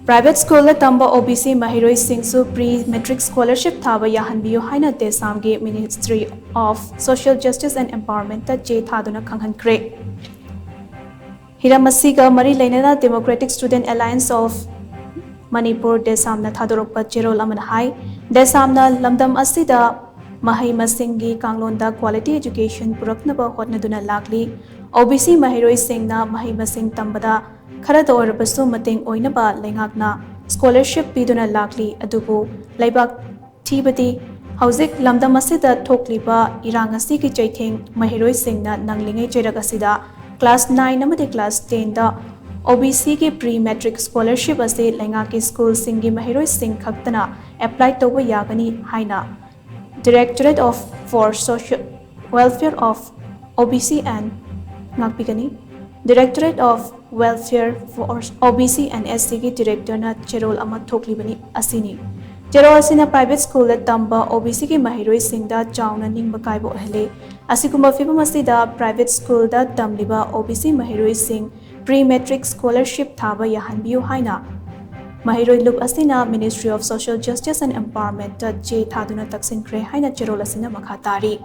Private school Tamba Obc Maheiroi Singsu Pre Matric Scholarship Thaba Yahanbiyu haina DESAM ge Ministry of Social Justice and Empowerment je thaduna khanghankre. Hiramasiga Mari Lainana Democratic Student Alliance of Manipur DESAM na thadorokpa cherol aman hai DESAM na lamdam asida mahai masingi kanglonda quality education puraknaba hotnaduna lakli OBC Maheiroi Singna mahai masing tambada खरद औरबसु मतेंग ओइनबा लेंगाकना scholarship पीदुना लाकली अदुबु लाइबाक थीबदी हौजिक लमदम असिदा थोकलिबा इरांग असि की चैथेंग महिरोई सिंगना नंगलिंगै चैरक असिदा क्लास 9 अमदि क्लास 10 दा OBC के प्री मैट्रिक स्कॉलरशिप असे लेंगा के स्कूल सिंगी महिरोई सिंग खक्तना अप्लाई तोबा यागनी हाइना directorate of for social welfare of OBC and नागपिगनी Directorate of Welfare for OBC and SC की Director ना चेरोल अमत थोकलिबनी असिनी चेरोल असिना प्राइवेट स्कूल तंबा OBC की महिरोई सिंगदा चाउना निंग बकाइबो हले असिकुमा फिबम असिदा प्राइवेट स्कूल दा तमलिबा OBC महिरोई सिंग प्री मैट्रिक स्कॉलरशिप थाबा याहनबियु हाइना महिरोई लुप असिना ministry of social justice and empowerment जे थादुना तक्सिनख्रे हाइना चेरोल असिना मखा तारी